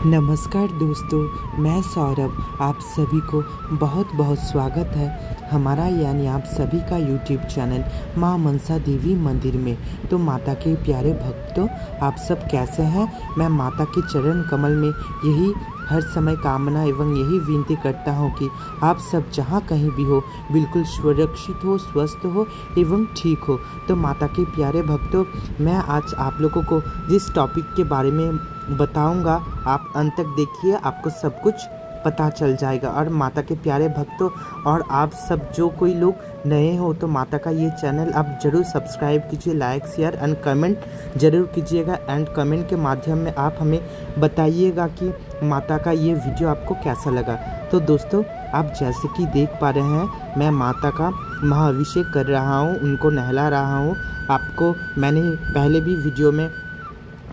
नमस्कार दोस्तों, मैं सौरभ। आप सभी को बहुत बहुत स्वागत है हमारा यानी आप सभी का यूट्यूब चैनल माँ मनसा देवी मंदिर में। तो माता के प्यारे भक्तों, आप सब कैसे हैं? मैं माता के चरण कमल में यही हर समय कामना एवं यही विनती करता हूँ कि आप सब जहाँ कहीं भी हो बिल्कुल सुरक्षित हो, स्वस्थ हो एवं ठीक हो। तो माता के प्यारे भक्तों, मैं आज आप लोगों को जिस टॉपिक के बारे में बताऊंगा, आप अंत तक देखिए, आपको सब कुछ पता चल जाएगा। और माता के प्यारे भक्तों, और आप सब जो कोई लोग नए हो तो माता का ये चैनल आप ज़रूर सब्सक्राइब कीजिए, लाइक शेयर एंड कमेंट ज़रूर कीजिएगा। एंड कमेंट के माध्यम में आप हमें बताइएगा कि माता का ये वीडियो आपको कैसा लगा। तो दोस्तों, आप जैसे कि देख पा रहे हैं, मैं माता का महाअभिषेक कर रहा हूँ, उनको नहला रहा हूँ। आपको मैंने पहले भी वीडियो में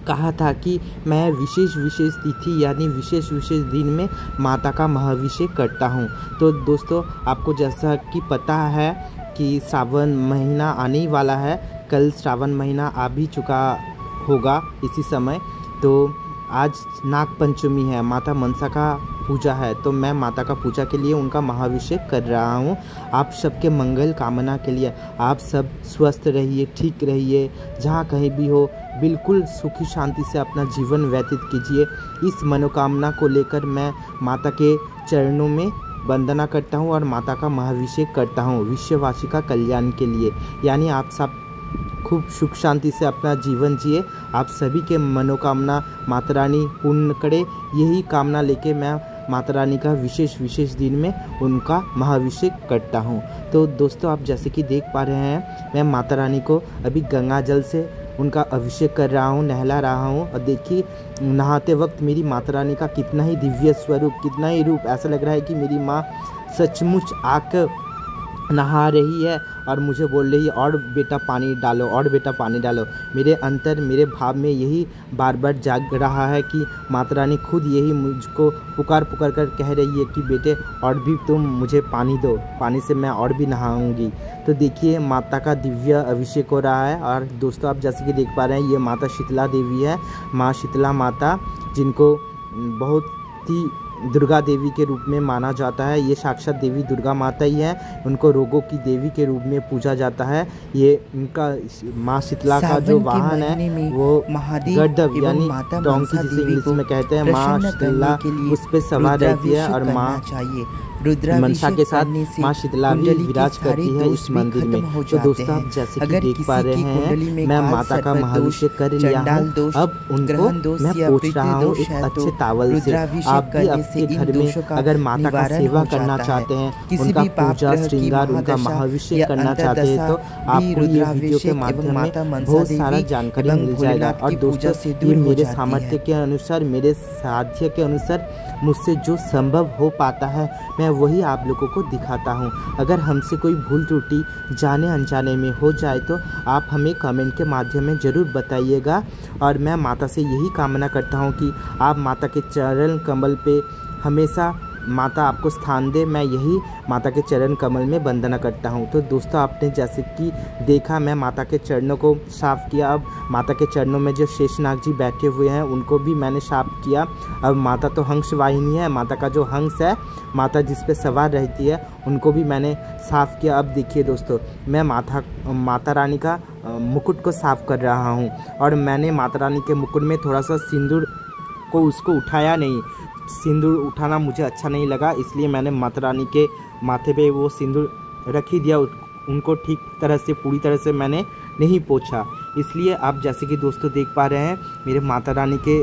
कहा था कि मैं विशेष तिथि यानी विशेष दिन में माता का महाअभिषेक करता हूं। तो दोस्तों, आपको जैसा कि पता है कि श्रावण महीना आने ही वाला है, कल श्रावण महीना आ भी चुका होगा इसी समय। तो आज नाग पंचमी है, माता मनसा का पूजा है, तो मैं माता का पूजा के लिए उनका महाअभिषेक कर रहा हूँ। आप सबके मंगल कामना के लिए आप सब स्वस्थ रहिए, ठीक रहिए, जहाँ कहीं भी हो बिल्कुल सुखी शांति से अपना जीवन व्यतीत कीजिए। इस मनोकामना को लेकर मैं माता के चरणों में वंदना करता हूँ और माता का महाअभिषेक करता हूँ विश्ववासी का कल्याण के लिए। यानी आप सब खूब सुख शांति से अपना जीवन जिए, आप सभी के मनोकामना माता रानी पूर्ण करे, यही कामना लेके मैं माता रानी का विशेष दिन में उनका महाअभिषेक करता हूँ। तो दोस्तों, आप जैसे कि देख पा रहे हैं, मैं माता रानी को अभी गंगा जल से उनका अभिषेक कर रहा हूँ, नहला रहा हूँ। और देखिए, नहाते वक्त मेरी माता रानी का कितना ही दिव्य स्वरूप, कितना ही रूप, ऐसा लग रहा है कि मेरी माँ सचमुच आकर नहा रही है और मुझे बोल रही है, और बेटा पानी डालो, और बेटा पानी डालो। मेरे अंतर, मेरे भाव में यही बार बार जाग रहा है कि माता रानी खुद यही मुझको पुकार कर कह रही है कि बेटे और भी तुम मुझे पानी दो, पानी से मैं और भी नहाऊंगी। तो देखिए, माता का दिव्य अभिषेक हो रहा है। और दोस्तों, आप जैसे कि देख पा रहे हैं, ये माता शीतला देवी है, माँ शीतला माता, जिनको बहुत ही दुर्गा देवी के रूप में माना जाता है। ये साक्षात देवी दुर्गा माता ही है, उनको रोगों की देवी के रूप में पूजा जाता है। ये इनका माँ शीतला का जो वाहन है वो गड्ढब यानी डोंकी, जिसे इंग्लिश में कहते हैं, माँ शीतला उस पर सवार रहती है और माँ मनसा के साथ माँ शीतला भी विराज करती है इस मंदिर में। तो दोस्तों, आप जैसे कि देख पा रहे हैं, मैं माता का महाअभिषेक कर लिया हूँ। अब उनको मैं पूछ रहा हूँ एक अच्छे तावल से। आप भी आपके घर में अगर माता का सेवा करना चाहते हैं, उनका पूजा श्रृंगार, उनका महाअभिषेक करना चाहते हैं, तो आपको ये वीडियो के माध्यम में बहुत सारा जानकारी मिल जाएगा। और दोस्तों, ये मेरे सामर्थ्य के अनुसार, मेरे साध्य के अनुसार मुझसे जो संभव हो पाता है, मैं वही आप लोगों को दिखाता हूँ। अगर हमसे कोई भूल त्रुटि जाने अनजाने में हो जाए तो आप हमें कमेंट के माध्यम में ज़रूर बताइएगा। और मैं माता से यही कामना करता हूँ कि आप माता के चरण कमल पे हमेशा माता आपको स्थान दे, मैं यही माता के चरण कमल में वंदना करता हूँ। तो दोस्तों, आपने जैसे कि देखा, मैं माता के चरणों को साफ़ किया। अब माता के चरणों में जो शेषनाग जी बैठे हुए हैं उनको भी मैंने साफ़ किया। अब माता तो हंस वाहिनी है, माता का जो हंस है, माता जिस पे सवार रहती है, उनको भी मैंने साफ़ किया। अब देखिए दोस्तों, मैं माता रानी का मुकुट को साफ़ कर रहा हूँ। और मैंने माता रानी के मुकुट में थोड़ा सा सिंदूर को उसको उठाया नहीं, सिंदूर उठाना मुझे अच्छा नहीं लगा, इसलिए मैंने माता रानी के माथे पे वो सिंदूर रख ही दिया। उनको ठीक तरह से, पूरी तरह से मैंने नहीं पोंछा। इसलिए आप जैसे कि दोस्तों देख पा रहे हैं, मेरे माता रानी के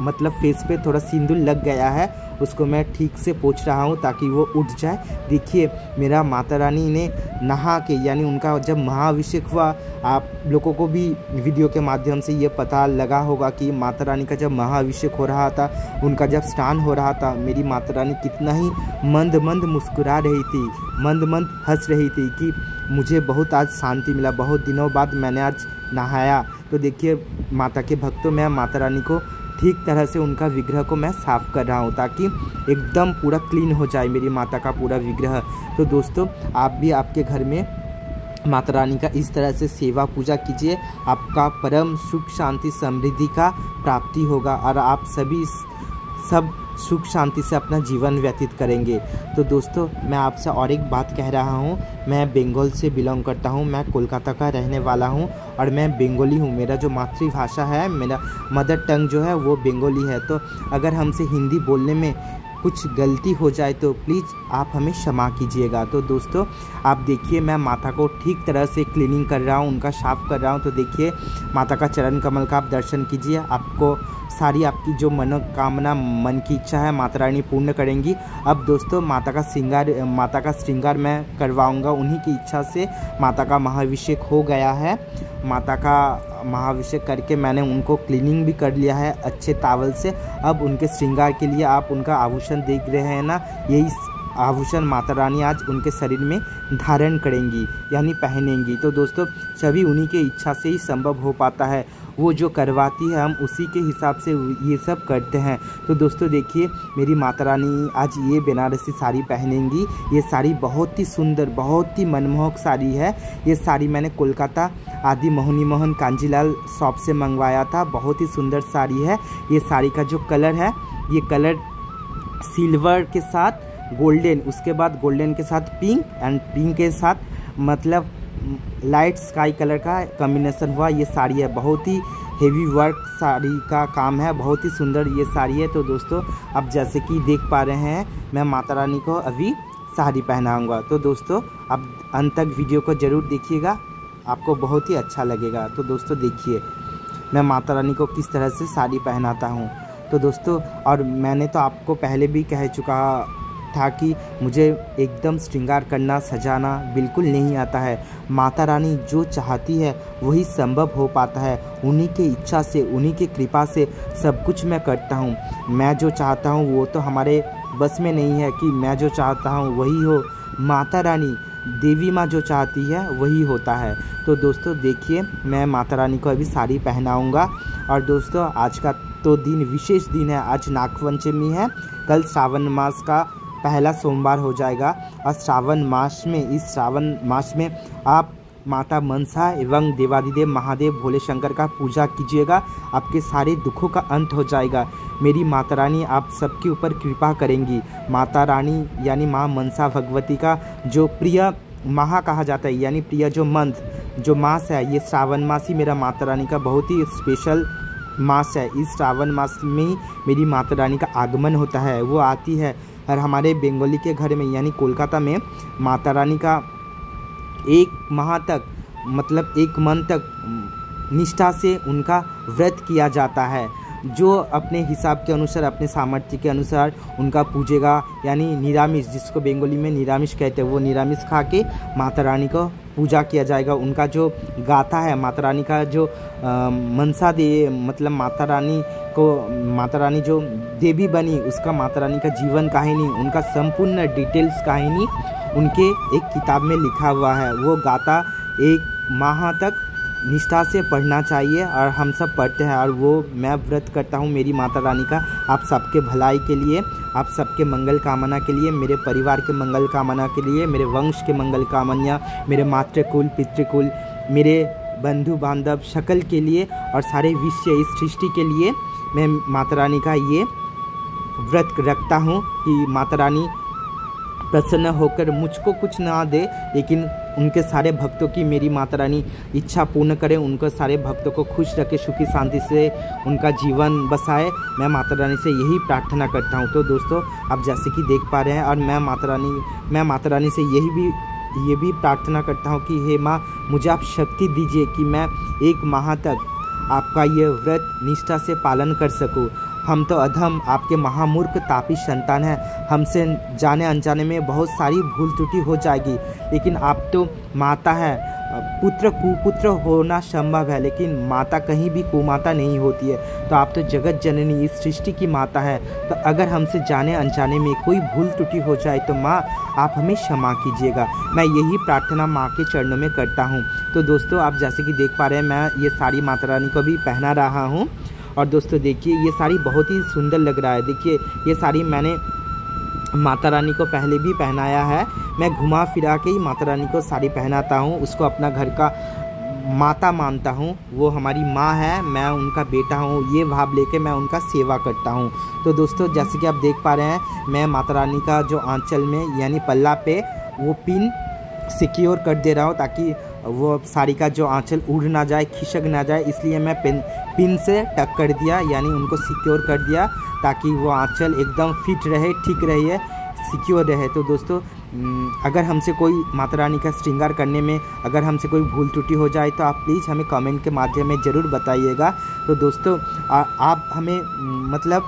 मतलब फेस पे थोड़ा सिंदूर लग गया है, उसको मैं ठीक से पोंछ रहा हूँ ताकि वो उठ जाए। देखिए, मेरा माता रानी ने नहा के, यानी उनका जब महाअभिषेक हुआ, आप लोगों को भी वीडियो के माध्यम से ये पता लगा होगा कि माता रानी का जब महाअभिषेक हो रहा था, उनका जब स्नान हो रहा था, मेरी माता रानी कितना ही मंद मुस्कुरा रही थी, मंद हंस रही थी कि मुझे बहुत आज शांति मिला, बहुत दिनों बाद मैंने आज नहाया। तो देखिए माता के भक्तों, मैं माता रानी को ठीक तरह से उनका विग्रह को मैं साफ़ कर रहा हूँ ताकि एकदम पूरा क्लीन हो जाए मेरी माता का पूरा विग्रह। तो दोस्तों, आप भी आपके घर में माता रानी का इस तरह से सेवा पूजा कीजिए, आपका परम सुख शांति समृद्धि का प्राप्ति होगा और आप सभी सब सुख शांति से अपना जीवन व्यतीत करेंगे। तो दोस्तों मैं आपसे और एक बात कह रहा हूँ, मैं बंगाल से बिलोंग करता हूँ, मैं कोलकाता का रहने वाला हूँ और मैं बंगाली हूँ। मेरा जो मातृभाषा है, मेरा मदर टंग जो है वो बंगाली है। तो अगर हमसे हिंदी बोलने में कुछ गलती हो जाए तो प्लीज़ आप हमें क्षमा कीजिएगा। तो दोस्तों आप देखिए मैं माता को ठीक तरह से क्लीनिंग कर रहा हूँ, उनका साफ़ कर रहा हूँ। तो देखिए माता का चरण कमल का आप दर्शन कीजिए, आपको सारी आपकी जो मनोकामना, मन की इच्छा है माता रानी पूर्ण करेंगी। अब दोस्तों माता का श्रृंगार मैं करवाऊंगा, उन्हीं की इच्छा से माता का महाअभिषेक हो गया है। माता का महाअभिषेक करके मैंने उनको क्लीनिंग भी कर लिया है अच्छे तावल से। अब उनके श्रृंगार के लिए आप उनका आभूषण देख रहे हैं ना, यही आभूषण माता रानी आज उनके शरीर में धारण करेंगी यानी पहनेंगी। तो दोस्तों सभी उन्हीं के इच्छा से ही संभव हो पाता है, वो जो करवाती है हम उसी के हिसाब से ये सब करते हैं। तो दोस्तों देखिए मेरी माता रानी आज ये बनारसी साड़ी पहनेंगी। ये साड़ी बहुत ही सुंदर, बहुत ही मनमोहक साड़ी है। ये साड़ी मैंने कोलकाता आदि मोहनी मोहन कांजीलाल शॉप से मंगवाया था, बहुत ही सुंदर साड़ी है। ये साड़ी का जो कलर है, ये कलर सिल्वर के साथ गोल्डन, उसके बाद गोल्डन के साथ पिंक एंड पिंक के साथ मतलब लाइट स्काई कलर का कॉम्बिनेशन हुआ ये साड़ी है। बहुत ही हेवी वर्क साड़ी का काम है, बहुत ही सुंदर ये साड़ी है। तो दोस्तों अब जैसे कि देख पा रहे हैं मैं माता रानी को अभी साड़ी पहनाऊंगा। तो दोस्तों अब अंत तक वीडियो को ज़रूर देखिएगा, आपको बहुत ही अच्छा लगेगा। तो दोस्तों देखिए मैं माता रानी को किस तरह से साड़ी पहनाता हूँ। तो दोस्तों और मैंने तो आपको पहले भी कह चुका था कि मुझे एकदम श्रृंगार करना, सजाना बिल्कुल नहीं आता है। माता रानी जो चाहती है वही संभव हो पाता है, उन्हीं के इच्छा से, उन्हीं के कृपा से सब कुछ मैं करता हूँ। मैं जो चाहता हूँ वो तो हमारे बस में नहीं है कि मैं जो चाहता हूँ वही हो, माता रानी देवी माँ जो चाहती है वही होता है। तो दोस्तों देखिए मैं माता रानी को अभी साड़ी पहनाऊँगा। और दोस्तों आज का तो दिन विशेष दिन है, आज नागपंचमी है, कल श्रावण मास का पहला सोमवार हो जाएगा। और श्रावण मास में, इस श्रावण मास में आप माता मनसा एवं देवादिदेव महादेव भोले शंकर का पूजा कीजिएगा, आपके सारे दुखों का अंत हो जाएगा। मेरी माता रानी आप सबके ऊपर कृपा करेंगी। माता रानी यानी माँ मनसा भगवती का जो प्रिय माह कहा जाता है, यानी प्रिय जो मंथ, जो मास है, ये श्रावण मास ही मेरा माता रानी का बहुत ही स्पेशल मास है। इस श्रावण मास में ही मेरी माता रानी का आगमन होता है, वो आती है। और हमारे बंगाली के घर में यानी कोलकाता में माता रानी का एक माह तक मतलब एक मंथ तक निष्ठा से उनका व्रत किया जाता है, जो अपने हिसाब के अनुसार, अपने सामर्थ्य के अनुसार उनका पूजेगा। यानी निरामिष, जिसको बंगाली में निरामिष कहते हैं, वो निरामिष खा के माता रानी को पूजा किया जाएगा। उनका जो गाथा है, माता रानी का जो मनसा दे मतलब माता रानी जो देवी बनी, उसका माता रानी का जीवन कहानी, उनका संपूर्ण डिटेल्स कहानी उनके एक किताब में लिखा हुआ है। वो गाथा एक माह तक निष्ठा से पढ़ना चाहिए और हम सब पढ़ते हैं। और वो मैं व्रत करता हूँ मेरी माता रानी का, आप सबके भलाई के लिए, आप सबके मंगल कामना के लिए, मेरे परिवार के मंगल कामना के लिए, मेरे वंश के मंगल कामना, मेरे मातृकुल पितृकुल, मेरे बंधु बांधव शकल के लिए और सारे विश्व, इस सृष्टि के लिए मैं माता रानी का ये व्रत रखता हूँ कि माता रानी प्रसन्न होकर मुझको कुछ ना दे, लेकिन उनके सारे भक्तों की मेरी माता रानी इच्छा पूर्ण करे, उनको सारे भक्तों को खुश रखे, सुखी शांति से उनका जीवन बसाए। मैं माता रानी से यही प्रार्थना करता हूँ। तो दोस्तों आप जैसे कि देख पा रहे हैं, और मैं माता रानी से ये भी प्रार्थना करता हूँ कि हे माँ, मुझे आप शक्ति दीजिए कि मैं एक माह तक आपका ये व्रत निष्ठा से पालन कर सकूँ। हम तो अधम, आपके महामूर्ख तापी संतान हैं, हमसे जाने अनजाने में बहुत सारी भूल त्रुटि हो जाएगी, लेकिन आप तो माता है। पुत्र कुपुत्र होना संभव है, लेकिन माता कहीं भी कुमाता नहीं होती है। तो आप तो जगत जननी, इस सृष्टि की माता है। तो अगर हमसे जाने अनजाने में कोई भूल त्रुटि हो जाए तो माँ आप हमें क्षमा कीजिएगा। मैं यही प्रार्थना माँ के चरणों में करता हूँ। तो दोस्तों आप जैसे कि देख पा रहे हैं, मैं ये साड़ी माता रानी को भी पहना रहा हूँ। और दोस्तों देखिए ये साड़ी बहुत ही सुंदर लग रहा है। देखिए ये साड़ी मैंने माता रानी को पहले भी पहनाया है। मैं घुमा फिरा के ही माता रानी को साड़ी पहनाता हूँ, उसको अपना घर का माता मानता हूँ, वो हमारी माँ है, मैं उनका बेटा हूँ, ये भाव लेके मैं उनका सेवा करता हूँ। तो दोस्तों जैसे कि आप देख पा रहे हैं, मैं माता रानी का जो आंचल में यानी पल्ला पे वो पिन सिक्योर कर दे रहा हूँ ताकि वो साड़ी का जो आंचल उड़ ना जाए, खिसक ना जाए, इसलिए मैं पिन से टक कर दिया, यानी उनको सिक्योर कर दिया ताकि वो आंचल एकदम फिट रहे, ठीक रहे, सिक्योर रहे। तो दोस्तों अगर हमसे कोई माता रानी का श्रृंगार करने में अगर हमसे कोई भूल त्रुटि हो जाए तो आप प्लीज़ हमें कमेंट के माध्यम में ज़रूर बताइएगा। तो दोस्तों आप हमें मतलब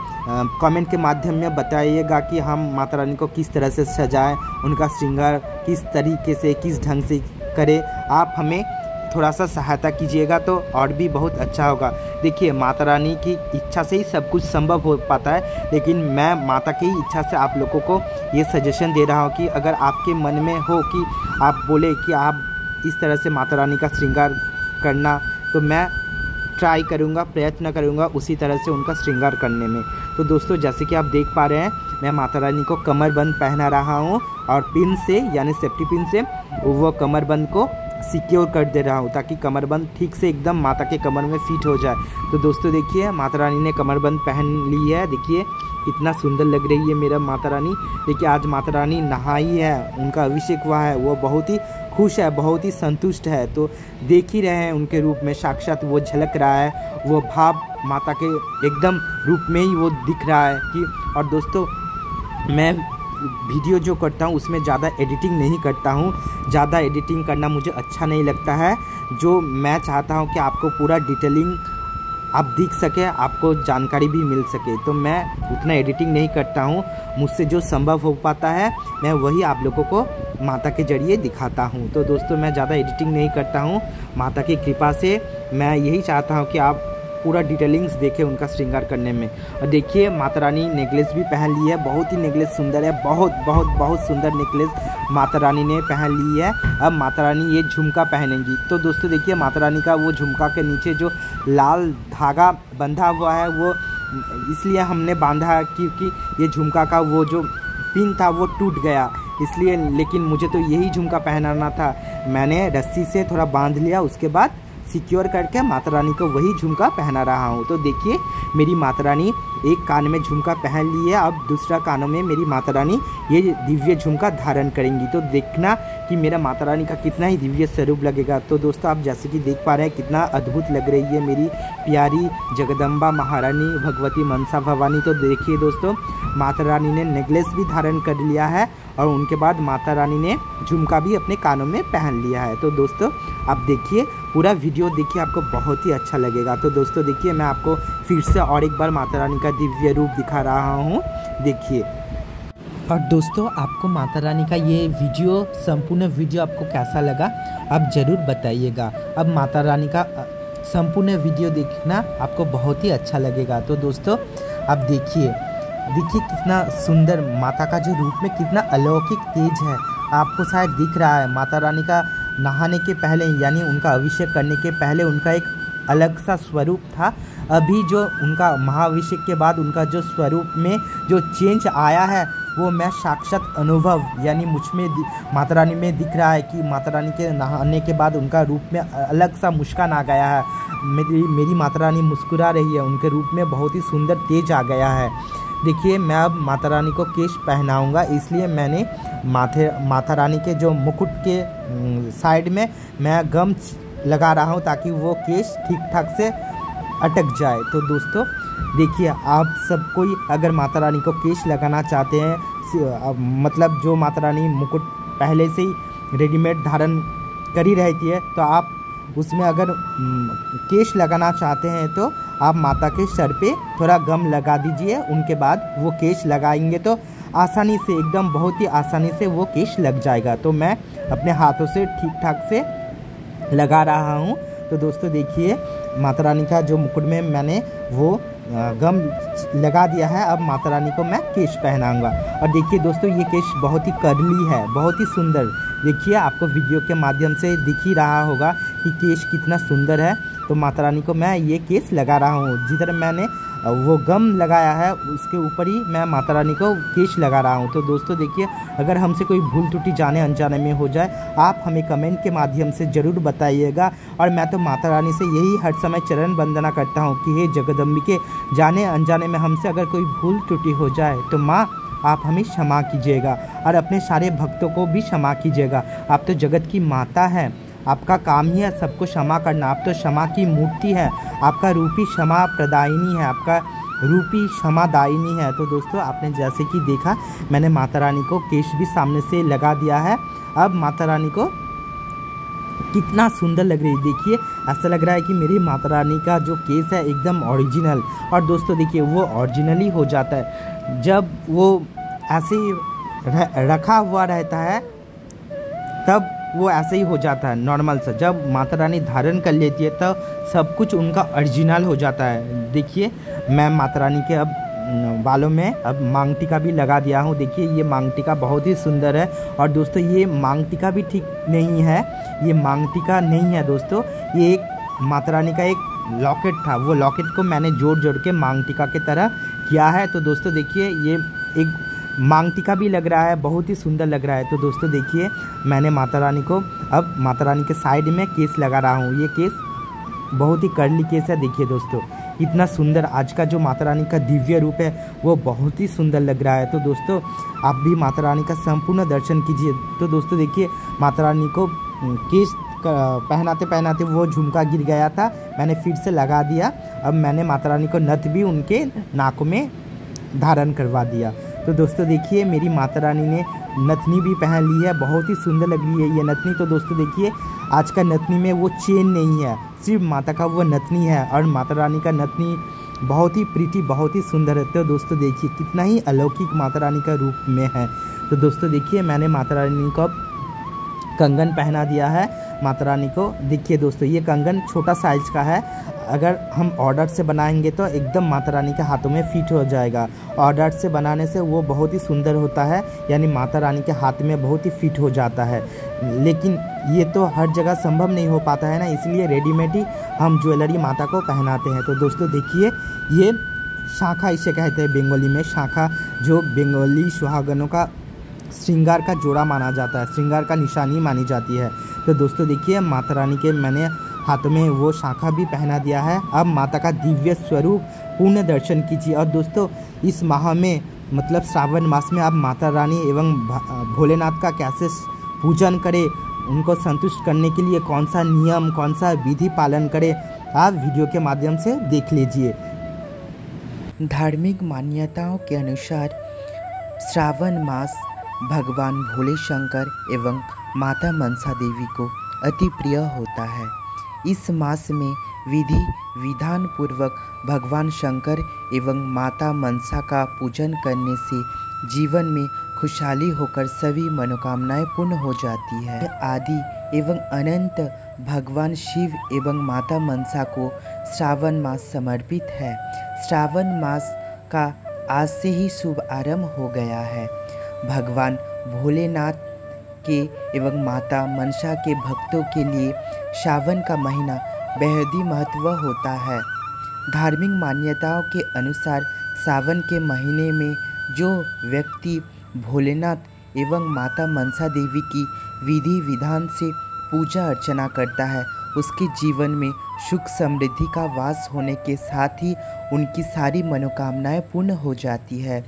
कमेंट के माध्यम में बताइएगा कि हम माता रानी को किस तरह से सजाएं, उनका श्रृंगार किस तरीके से, किस ढंग से करें। आप हमें थोड़ा सा सहायता कीजिएगा तो और भी बहुत अच्छा होगा। देखिए माता रानी की इच्छा से ही सब कुछ संभव हो पाता है, लेकिन मैं माता की इच्छा से आप लोगों को ये सजेशन दे रहा हूँ कि अगर आपके मन में हो कि आप बोले कि आप इस तरह से माता रानी का श्रृंगार करना, तो मैं ट्राई करूँगा, प्रयत्न करूँगा उसी तरह से उनका श्रृंगार करने में। तो दोस्तों जैसे कि आप देख पा रहे हैं, मैं माता रानी को कमरबंद पहना रहा हूँ और पिन से यानी सेफ्टी पिन से वो कमरबंद को सिक्योर कर दे रहा हूँ ताकि कमरबंद ठीक से एकदम माता के कमर में फिट हो जाए। तो दोस्तों देखिए माता रानी ने कमरबंद पहन ली है, देखिए कितना सुंदर लग रही है मेरा माता रानी। देखिए आज माता रानी नहाई है, उनका अभिषेक हुआ है, वो बहुत ही खुश है, बहुत ही संतुष्ट है। तो देख ही रहे हैं उनके रूप में साक्षात वो झलक रहा है, वो भाव माता के एकदम रूप में ही वो दिख रहा है कि। और दोस्तों मैं वीडियो जो करता हूँ उसमें ज़्यादा एडिटिंग नहीं करता हूँ, ज़्यादा एडिटिंग करना मुझे अच्छा नहीं लगता है। जो मैं चाहता हूँ कि आपको पूरा डिटेलिंग आप दिख सके, आपको जानकारी भी मिल सके, तो मैं उतना एडिटिंग नहीं करता हूँ। मुझसे जो संभव हो पाता है मैं वही आप लोगों को माता के जरिए दिखाता हूँ। तो दोस्तों मैं ज़्यादा एडिटिंग नहीं करता हूँ, माता की कृपा से मैं यही चाहता हूँ कि आप पूरा डिटेलिंग्स देखें उनका श्रृंगार करने में। और देखिए माता रानी नेकलेस भी पहन ली है, बहुत ही नेकलेस सुंदर है, बहुत बहुत बहुत सुंदर नेकलेस माता रानी ने पहन ली है। अब माता रानी ये झुमका पहनेंगी। तो दोस्तों देखिए माता रानी का वो झुमका के नीचे जो लाल धागा बंधा हुआ है वो इसलिए हमने बांधा क्योंकि ये झुमका का वो जो पिन था वो टूट गया, इसलिए। लेकिन मुझे तो यही झुमका पहनाना था, मैंने रस्सी से थोड़ा बांध लिया, उसके बाद सिक्योर करके माता रानी को वही झुमका पहना रहा हूँ। तो देखिए मेरी माता रानी एक कान में झुमका पहन ली है, अब दूसरा कानों में मेरी माता रानी ये दिव्य झुमका धारण करेंगी। तो देखना कि मेरा माता रानी का कितना ही दिव्य स्वरूप लगेगा। तो दोस्तों आप जैसे कि देख पा रहे हैं कितना अद्भुत लग रही है मेरी प्यारी जगदम्बा महारानी भगवती मनसा भवानी। तो देखिए दोस्तों माता रानी ने नेकलेस भी धारण कर लिया है और उनके बाद माता रानी ने झुमका भी अपने कानों में पहन लिया है। तो दोस्तों आप देखिए पूरा वीडियो देखिए, आपको बहुत ही अच्छा लगेगा। तो दोस्तों देखिए मैं आपको फिर से और एक बार माता रानी का दिव्य रूप दिखा रहा हूँ, देखिए। और दोस्तों आपको माता रानी का ये वीडियो संपूर्ण वीडियो आपको कैसा लगा आप ज़रूर बताइएगा। अब माता रानी का संपूर्ण वीडियो देखना आपको बहुत ही अच्छा लगेगा। तो दोस्तों आप देखिए कितना सुंदर माता का जो रूप में कितना अलौकिक तेज है, आपको शायद दिख रहा है। माता रानी का नहाने के पहले यानी उनका अभिषेक करने के पहले उनका एक अलग सा स्वरूप था, अभी जो उनका महाअभिषेक के बाद उनका जो स्वरूप में जो चेंज आया है वो मैं साक्षात अनुभव यानी मुझ में माता रानी में दिख रहा है कि माता रानी के नहाने के बाद उनका रूप में अलग सा मुस्कान आ गया है। मेरी माता रानी मुस्कुरा रही है, उनके रूप में बहुत ही सुंदर तेज आ गया है। देखिए मैं अब माता रानी को केश पहनाऊंगा, इसलिए मैंने माता रानी के जो मुकुट के साइड में मैं गम लगा रहा हूं ताकि वो केश ठीक ठाक से अटक जाए। तो दोस्तों देखिए आप सब कोई अगर माता रानी को केश लगाना चाहते हैं, मतलब जो माता रानी मुकुट पहले से ही रेडीमेड धारण करी रहती है, तो आप उसमें अगर केश लगाना चाहते हैं तो आप माता के सर पे थोड़ा गम लगा दीजिए, उनके बाद वो केश लगाएंगे तो आसानी से एकदम बहुत ही आसानी से वो केश लग जाएगा। तो मैं अपने हाथों से ठीक ठाक से लगा रहा हूँ। तो दोस्तों देखिए माता रानी का जो मुकुट में मैंने वो गम लगा दिया है, अब माता रानी को मैं केश पहनाऊंगा। और देखिए दोस्तों ये केश बहुत ही कर्ली है, बहुत ही सुंदर। देखिए आपको वीडियो के माध्यम से दिख ही रहा होगा कि केश कितना सुंदर है। तो माता रानी को मैं ये केश लगा रहा हूँ, जिधर मैंने वो गम लगाया है उसके ऊपर ही मैं माता रानी को केश लगा रहा हूँ। तो दोस्तों देखिए, अगर हमसे कोई भूल त्रुटि जाने अनजाने में हो जाए, आप हमें कमेंट के माध्यम से ज़रूर बताइएगा। और मैं तो माता रानी से यही हर समय चरण वंदना करता हूँ कि हे जगदम्बिके, जाने अनजाने में हमसे अगर कोई भूल त्रुटि हो जाए तो माँ आप हमें क्षमा कीजिएगा और अपने सारे भक्तों को भी क्षमा कीजिएगा। आप तो जगत की माता हैं, आपका काम ही है सबको क्षमा करना। आप तो क्षमा की मूर्ति है, आपका रूपी क्षमा प्रदायिनी है, आपका रूपी क्षमादायिनी है। तो दोस्तों आपने जैसे कि देखा, मैंने माता रानी को केश भी सामने से लगा दिया है। अब माता रानी को कितना सुंदर लग रही है, देखिए ऐसा लग रहा है कि मेरी माता रानी का जो केस है एकदम ओरिजिनल। और दोस्तों देखिए, वो ओरिजिनली हो जाता है जब वो ऐसे ही रखा हुआ रहता है, तब वो ऐसे ही हो जाता है नॉर्मल सा। जब माता रानी धारण कर लेती है तब सब कुछ उनका ओरिजिनल हो जाता है। देखिए मैं माता रानी के अब बालों में अब मांग टीका भी लगा दिया हूँ। देखिए ये मांग टीका बहुत ही सुंदर है। और दोस्तों ये मांग टीका भी ठीक नहीं है, ये मांग टीका नहीं है दोस्तों, ये एक माता रानी का एक लॉकेट था। वो लॉकेट को मैंने जोड़ जोड़ के मांग टीका की तरह किया है। तो दोस्तों देखिए ये एक मांग टीका भी लग रहा है, बहुत ही सुंदर लग रहा है। तो दोस्तों देखिए, मैंने माता रानी को अब माता रानी के साइड में केस लगा रहा हूँ। ये केस बहुत ही कर्ली केस है। देखिए दोस्तों इतना सुंदर आज का जो माता रानी का दिव्य रूप है वो बहुत ही सुंदर लग रहा है। तो दोस्तों आप भी माता रानी का संपूर्ण दर्शन कीजिए। तो दोस्तों देखिए, माता रानी को केस पहनाते पहनाते वो झुमका गिर गया था, मैंने फिर से लगा दिया। अब मैंने माता रानी को नथ भी उनके नाक में धारण करवा दिया। तो दोस्तों देखिए, मेरी माता रानी ने नथनी भी पहन ली है, बहुत ही सुंदर लग रही है ये नथनी। तो दोस्तों देखिए, आज का नथनी में वो चेन नहीं है, सिर्फ माता का वो नथनी है। और माता रानी का नथनी बहुत ही प्रीति, बहुत ही सुंदर है। तो दोस्तों देखिए कितना ही अलौकिक माता रानी का रूप में है। तो दोस्तों देखिए, मैंने माता रानी को कंगन पहना दिया है माता रानी को। देखिए दोस्तों, ये कंगन छोटा साइज का है, अगर हम ऑर्डर से बनाएंगे तो एकदम माता रानी के हाथों में फिट हो जाएगा। ऑर्डर से बनाने से वो बहुत ही सुंदर होता है, यानी माता रानी के हाथ में बहुत ही फिट हो जाता है। लेकिन ये तो हर जगह संभव नहीं हो पाता है ना, इसलिए रेडीमेड ही हम ज्वेलरी माता को पहनाते हैं। तो दोस्तों देखिए, ये शाखा इसे कहते हैं बंगाली में, शाखा जो बंगाली सुहागनों का श्रृंगार का जोड़ा माना जाता है, श्रृंगार का निशानी मानी जाती है। तो दोस्तों देखिए, माता रानी के मैंने हाथों में वो शाखा भी पहना दिया है। अब माता का दिव्य स्वरूप पूर्ण दर्शन कीजिए। और दोस्तों इस माह में मतलब श्रावण मास में आप माता रानी एवं भोलेनाथ का कैसे पूजन करें, उनको संतुष्ट करने के लिए कौन सा नियम, कौन सा विधि पालन करें, आप वीडियो के माध्यम से देख लीजिए। धार्मिक मान्यताओं के अनुसार श्रावण मास भगवान भोले शंकर एवं माता मनसा देवी को अति प्रिय होता है। इस मास में विधि विधान पूर्वक भगवान शंकर एवं माता मनसा का पूजन करने से जीवन में खुशहाली होकर सभी मनोकामनाएं पूर्ण हो जाती है। आदि एवं अनंत भगवान शिव एवं माता मनसा को श्रावण मास समर्पित है। श्रावण मास का आज से ही शुभ आरंभ हो गया है। भगवान भोलेनाथ के एवं माता मनसा के भक्तों के लिए श्रावण का महीना बेहद ही महत्व होता है। धार्मिक मान्यताओं के अनुसार सावन के महीने में जो व्यक्ति भोलेनाथ एवं माता मनसा देवी की विधि विधान से पूजा अर्चना करता है, उसके जीवन में सुख समृद्धि का वास होने के साथ ही उनकी सारी मनोकामनाएं पूर्ण हो जाती है।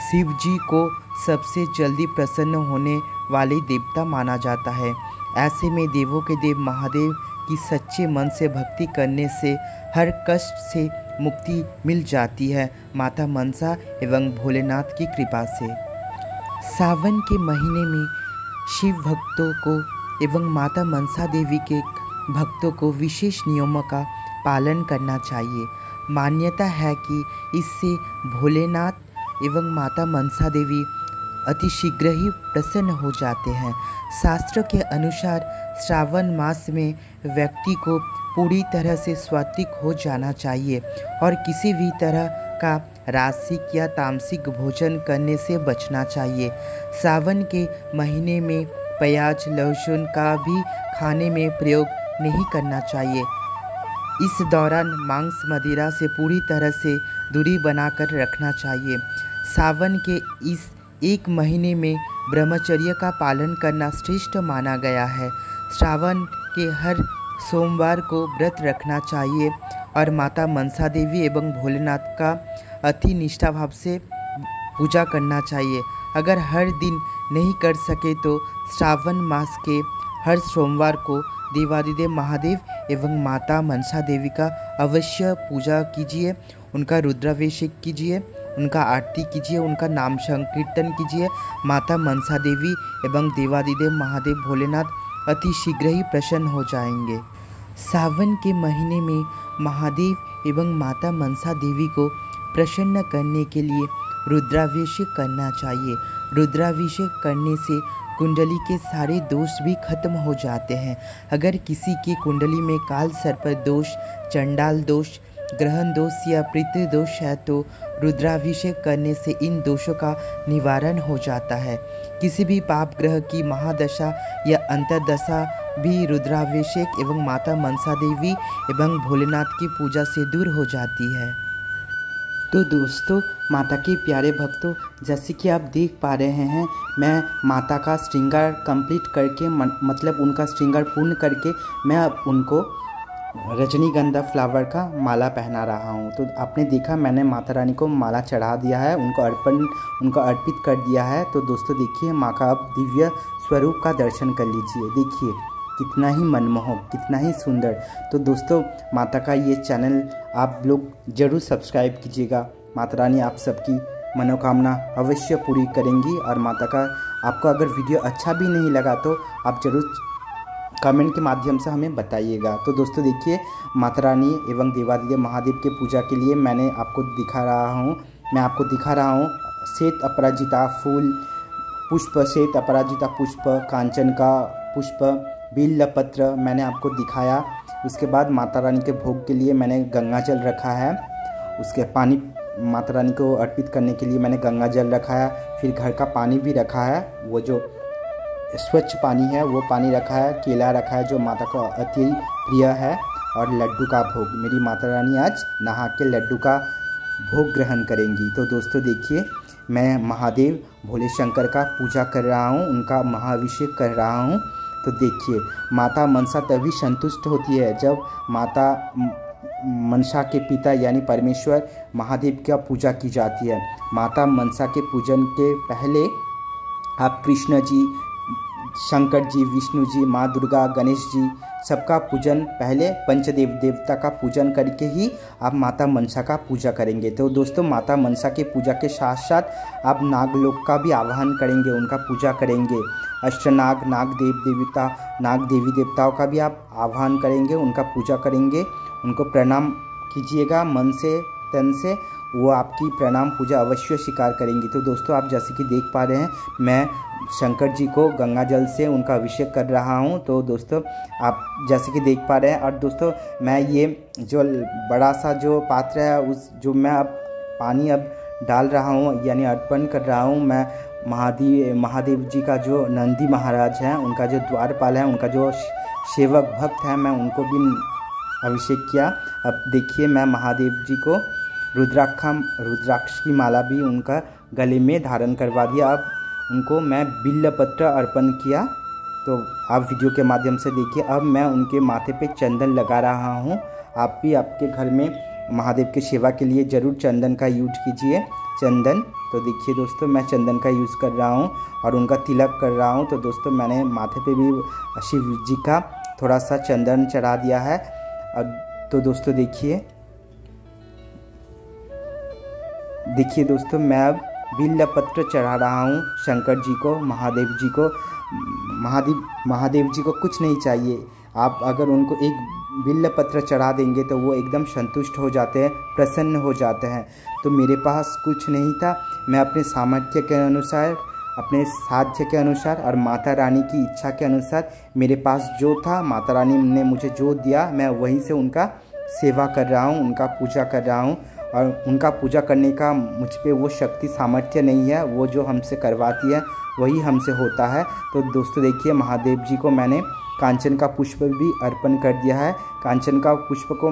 शिव जी को सबसे जल्दी प्रसन्न होने वाले देवता माना जाता है। ऐसे में देवों के देव महादेव की सच्चे मन से भक्ति करने से हर कष्ट से मुक्ति मिल जाती है, माता मनसा एवं भोलेनाथ की कृपा से। सावन के महीने में शिव भक्तों को एवं माता मनसा देवी के भक्तों को विशेष नियमों का पालन करना चाहिए। मान्यता है कि इससे भोलेनाथ एवं माता मनसा देवी अति शीघ्र ही प्रसन्न हो जाते हैं। शास्त्रों के अनुसार श्रावण मास में व्यक्ति को पूरी तरह से सात्विक हो जाना चाहिए और किसी भी तरह का रासिक या तामसिक भोजन करने से बचना चाहिए। सावन के महीने में प्याज लहसुन का भी खाने में प्रयोग नहीं करना चाहिए। इस दौरान मांस मदिरा से पूरी तरह से दूरी बनाकर रखना चाहिए। सावन के इस एक महीने में ब्रह्मचर्य का पालन करना श्रेष्ठ माना गया है। श्रावण के हर सोमवार को व्रत रखना चाहिए और माता मनसा देवी एवं भोलेनाथ का अति निष्ठा भाव से पूजा करना चाहिए। अगर हर दिन नहीं कर सके तो श्रावण मास के हर सोमवार को देवादिदेव महादेव एवं माता मनसा देवी का अवश्य पूजा कीजिए, उनका रुद्राभिषेक कीजिए, उनका आरती कीजिए, उनका नाम संकीर्तन कीजिए। माता मनसा देवी एवं देवादिदेव महादेव भोलेनाथ अति शीघ्र ही प्रसन्न हो जाएंगे। सावन के महीने में महादेव एवं माता मनसा देवी को प्रसन्न करने के लिए रुद्राभिषेक करना चाहिए। रुद्राभिषेक करने से कुंडली के सारे दोष भी खत्म हो जाते हैं। अगर किसी की कुंडली में काल सर्प दोष, चंडाल दोष, ग्रहण दोष या पितृ दोष है तो रुद्राभिषेक करने से इन दोषों का निवारण हो जाता है। किसी भी पाप ग्रह की महादशा या अंतर्दशा भी रुद्राभिषेक एवं माता मनसा देवी एवं भोलेनाथ की पूजा से दूर हो जाती है। तो दोस्तों, माता के प्यारे भक्तों, जैसे कि आप देख पा रहे हैं, मैं माता का श्रृंगार कंप्लीट करके मतलब उनका श्रृंगार पूर्ण करके मैं अब उनको रजनीगंधा फ्लावर का माला पहना रहा हूँ। तो आपने देखा मैंने माता रानी को माला चढ़ा दिया है, उनको अर्पित कर दिया है। तो दोस्तों देखिए, माँ का अब दिव्य स्वरूप का दर्शन कर लीजिए। देखिए कितना ही मनमोहक, कितना ही सुंदर। तो दोस्तों, माता का ये चैनल आप लोग ज़रूर सब्सक्राइब कीजिएगा। माता रानी आप सबकी मनोकामना अवश्य पूरी करेंगी। और माता का आपको अगर वीडियो अच्छा भी नहीं लगा तो आप ज़रूर कमेंट के माध्यम से हमें बताइएगा। तो दोस्तों देखिए, माता रानी एवं देवादिदेव महादेव के पूजा के लिए मैं आपको दिखा रहा हूँ श्वेत अपराजिता फूल, पुष्प, श्वेत अपराजिता पुष्प, कांचन का पुष्प, बिल्वपत्र मैंने आपको दिखाया। उसके बाद माता रानी के भोग के लिए मैंने गंगा जल रखा है। उसके पानी माता रानी को अर्पित करने के लिए मैंने गंगा जल रखा है। फिर घर का पानी भी रखा है, वो जो स्वच्छ पानी है वो पानी रखा है। केला रखा है जो माता को अति प्रिय है। और लड्डू का भोग, मेरी माता रानी आज नहा के लड्डू का भोग ग्रहण करेंगी। तो दोस्तों देखिए, मैं महादेव भोले शंकर का पूजा कर रहा हूँ, उनका महाअभिषेक कर रहा हूँ। तो देखिए, माता मनसा तभी संतुष्ट होती है जब माता मनसा के पिता यानी परमेश्वर महादेव की पूजा की जाती है। माता मनसा के पूजन के पहले आप कृष्ण जी, शंकर जी, विष्णु जी, माँ दुर्गा, गणेश जी सबका पूजन, पहले पंचदेव देवता का पूजन करके ही आप माता मनसा का पूजा करेंगे। तो दोस्तों, माता मनसा के पूजा के साथ साथ आप नागलोक का भी आवाहन करेंगे, उनका पूजा करेंगे। अष्टनाग, नाग देवी देवताओं का भी आप आवाहन करेंगे, उनका पूजा करेंगे, उनको प्रणाम कीजिएगा मन से तन से, वो आपकी प्रणाम पूजा अवश्य स्वीकार करेंगी। तो दोस्तों, आप जैसे कि देख पा रहे हैं, मैं शंकर जी को गंगा जल से उनका अभिषेक कर रहा हूं। तो दोस्तों, आप जैसे कि देख पा रहे हैं। और दोस्तों, मैं ये जो बड़ा सा जो पात्र है उस जो मैं अब पानी अब डाल रहा हूं यानी अर्पण कर रहा हूं, मैं महादेव जी का जो नंदी महाराज हैं, उनका जो द्वारपाल है, उनका जो सेवक भक्त है, मैं उनको भी अभिषेक किया। अब देखिए, मैं महादेव जी को रुद्राक्ष की माला भी उनका गले में धारण करवा दिया। अब उनको मैं बिल्वपत्र अर्पण किया। तो आप वीडियो के माध्यम से देखिए। अब मैं उनके माथे पे चंदन लगा रहा हूँ। आप भी आपके घर में महादेव की सेवा के लिए ज़रूर चंदन का यूज कीजिए। चंदन, तो देखिए दोस्तों, मैं चंदन का यूज़ कर रहा हूँ और उनका तिलक कर रहा हूँ। तो दोस्तों, मैंने माथे पे भी शिव जी का थोड़ा सा चंदन चढ़ा दिया है। तो दोस्तों देखिए दोस्तों, मैं अब बिल्वपत्र चढ़ा रहा हूँ शंकर जी को, महादेव जी को। महादेव जी को कुछ नहीं चाहिए, आप अगर उनको एक बिल्वपत्र चढ़ा देंगे तो वो एकदम संतुष्ट हो जाते हैं, प्रसन्न हो जाते हैं। तो मेरे पास कुछ नहीं था, मैं अपने सामर्थ्य के अनुसार, अपने साध्य के अनुसार और माता रानी की इच्छा के अनुसार मेरे पास जो था, माता रानी ने मुझे जो दिया, मैं वहीं से उनका सेवा कर रहा हूँ, उनका पूजा कर रहा हूँ। और उनका पूजा करने का मुझ पे वो शक्ति सामर्थ्य नहीं है, वो जो हमसे करवाती है वही हमसे होता है। तो दोस्तों देखिए, महादेव जी को मैंने कांचन का पुष्प भी अर्पण कर दिया है। कांचन का पुष्प को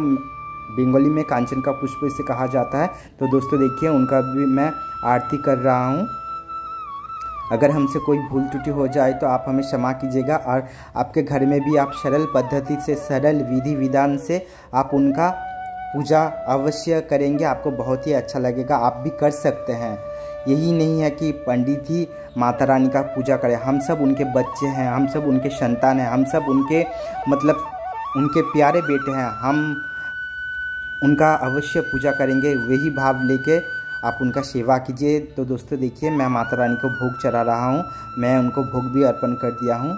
बंगाली में कांचन का पुष्प इसे कहा जाता है। तो दोस्तों देखिए उनका भी मैं आरती कर रहा हूँ। अगर हमसे कोई भूल त्रुटि हो जाए तो आप हमें क्षमा कीजिएगा, और आपके घर में भी आप सरल पद्धति से, सरल विधि विधान से आप उनका पूजा अवश्य करेंगे, आपको बहुत ही अच्छा लगेगा। आप भी कर सकते हैं। यही नहीं है कि पंडित ही माता रानी का पूजा करें, हम सब उनके बच्चे हैं, हम सब उनके संतान हैं, हम सब उनके मतलब उनके प्यारे बेटे हैं। हम उनका अवश्य पूजा करेंगे, वही भाव लेके आप उनका सेवा कीजिए। तो दोस्तों देखिए मैं माता रानी को भोग चढ़ा रहा हूँ, मैं उनको भोग भी अर्पण कर दिया हूँ।